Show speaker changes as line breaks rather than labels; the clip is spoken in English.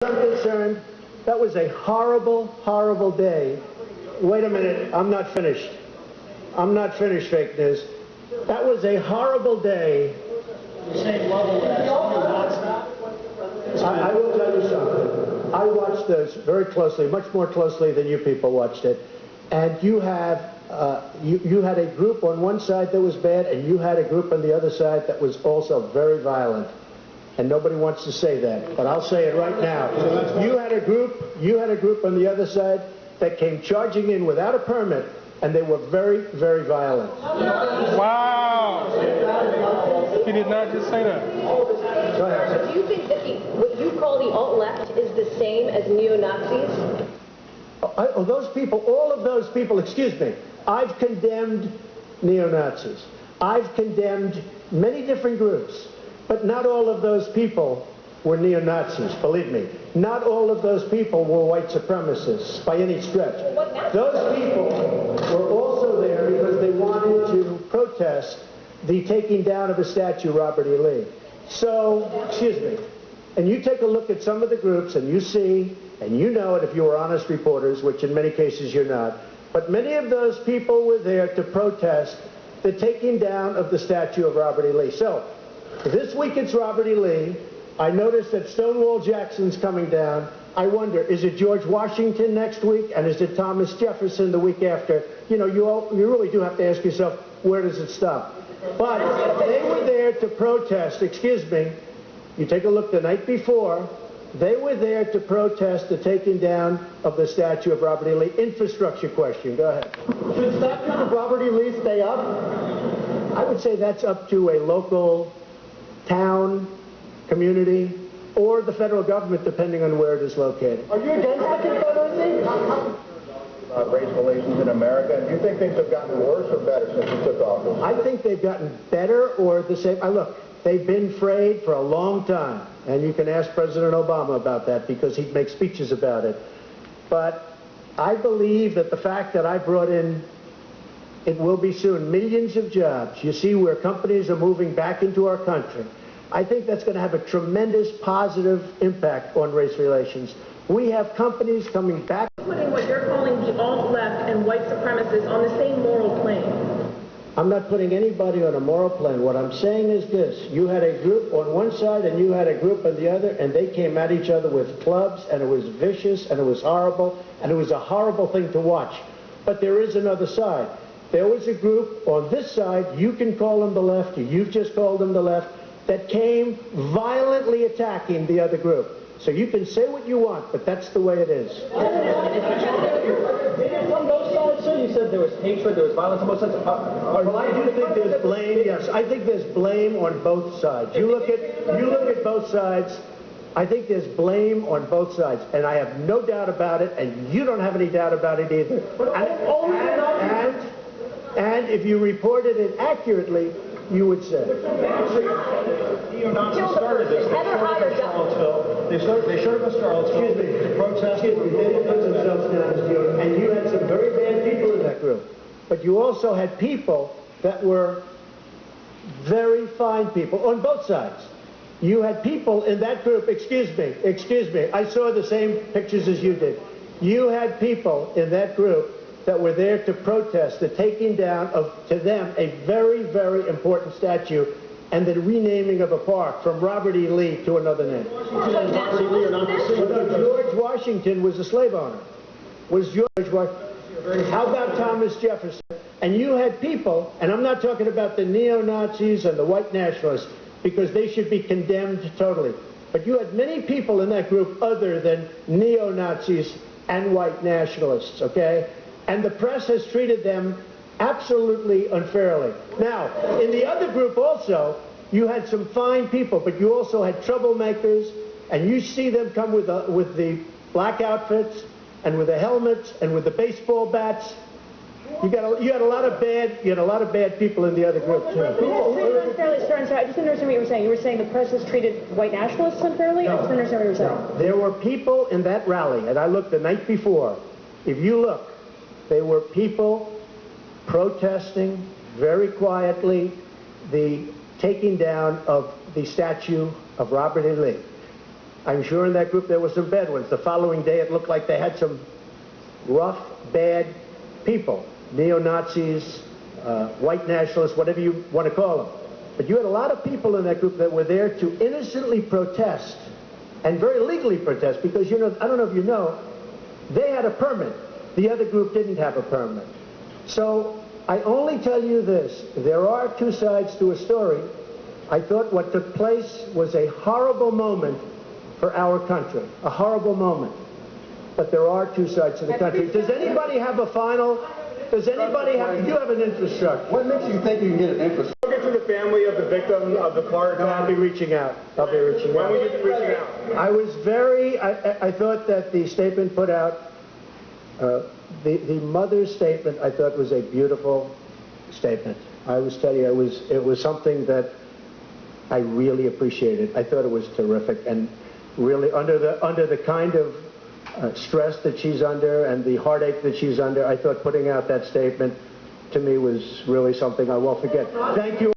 I'm concerned, that was a horrible, horrible day. Wait a minute, I'm not finished. I'm not finished, fake news. That was a horrible day. I will tell you something. I watched this very closely, much more closely than you people watched it. And you have, you had a group on one side that was bad, and you had a group on the other side that was also very violent. And nobody wants to say that, but I'll say it right now. You had a group on the other side that came charging in without a permit, and they were very, very violent.
Wow! He did not just say that.
Go ahead.
Do you think that what you call the alt-left is the same as neo-Nazis?
Those people, all of those people, excuse me, I've condemned neo-Nazis. I've condemned many different groups. But not all of those people were neo-Nazis, believe me. Not all of those people were white supremacists by any stretch. Those people were also there because they wanted to protest the taking down of a statue, Robert E. Lee. So, excuse me, and you take a look at some of the groups and you see, and you know it if you were honest reporters, which in many cases you're not, but many of those people were there to protest the taking down of the statue of Robert E. Lee. So, this week it's Robert E. Lee. I noticed that Stonewall Jackson's coming down. I wonder, is it George Washington next week? And is it Thomas Jefferson the week after? You know, you really do have to ask yourself, where does it stop? But they were there to protest, excuse me, you take a look the night before, they were there to protest the taking down of the statue of Robert E. Lee. Infrastructure question, go ahead. Should statues of Robert E. Lee stay up? I would say that's up to a local town, community, or the federal government, depending on where it is located. Are you against the Confederacy?
Race relations in America. Do you think things have gotten worse or better since you took office?
I think they've gotten better or the same. Look, they've been frayed for a long time, and you can ask President Obama about that because he'd make speeches about it. But I believe that the fact that I brought in, it will be soon, millions of jobs. You see where companies are moving back into our country. I think that's going to have a tremendous positive impact on race relations. We have companies coming back.
Putting what you're calling the alt-left and white supremacists on the same moral plane.
I'm not putting anybody on a moral plane. What I'm saying is this. You had a group on one side and you had a group on the other, and they came at each other with clubs, and it was vicious, and it was horrible, and it was a horrible thing to watch. But there is another side. There was a group on this side, you can call them the left, or you've just called them the left, that came violently attacking the other group. So you can say what you want, but that's the way it is.
From both sides, sir, you said there was hatred, there was violence on both sides.
Well, I do think there's blame, yes. I think there's blame on both sides. You look at both sides, I think there's blame on both sides. And I have no doubt about it, and you don't have any doubt about it either. And if you reported it accurately, you would say.
Neo-Nazis started this. They showed up in Charlottesville to protest.
They didn't put themselves down as neo, and you had some very bad people in that group. But you also had people that were very fine people on both sides. You had people in that group, excuse me, I saw the same pictures as you did. You had people in that group that were there to protest the taking down of, to them, a very, very important statue and the renaming of a park from Robert E. Lee to another name. George Washington was a slave owner. Was George Washington? How about Thomas Jefferson? And you had people, and I'm not talking about the neo-Nazis and the white nationalists, because they should be condemned totally. But you had many people in that group other than neo-Nazis and white nationalists, okay? And the press has treated them absolutely unfairly. Now, in the other group also, you had some fine people, but you also had troublemakers, and you see them come with the black outfits and with the helmets and with the baseball bats. You had a lot of bad people in the other group too.
I just didn't understand what you were saying. You were saying the press has treated white nationalists unfairly?
No.
I just didn't understand what you were saying.
There were people in that rally, and I looked the night before. If you look, there were people protesting very quietly the taking down of the statue of Robert E. Lee. I'm sure in that group there were some bad ones. The following day it looked like they had some rough, bad people, neo-Nazis, white nationalists, whatever you want to call them. But you had a lot of people in that group that were there to innocently protest, and very legally protest, because, you know, I don't know if you know, they had a permit. The other group didn't have a permit. So I only tell you this, there are two sides to a story. I thought what took place was a horrible moment for our country, a horrible moment. But there are two sides to the country. Does anybody have a final? Does anybody have? You have an infrastructure.
What makes you think you can get an infrastructure?
To the family of the victim of the car attack.
I'll be reaching out. I'll be reaching out.
When will you be reaching out?
I was I thought that the statement put out, the mother's statement, I thought was a beautiful statement. I was telling you, it was something that I really appreciated. I thought it was terrific, and really under the kind of stress that she's under and the heartache that she's under, I thought putting out that statement to me was really something I won't forget. Thank you.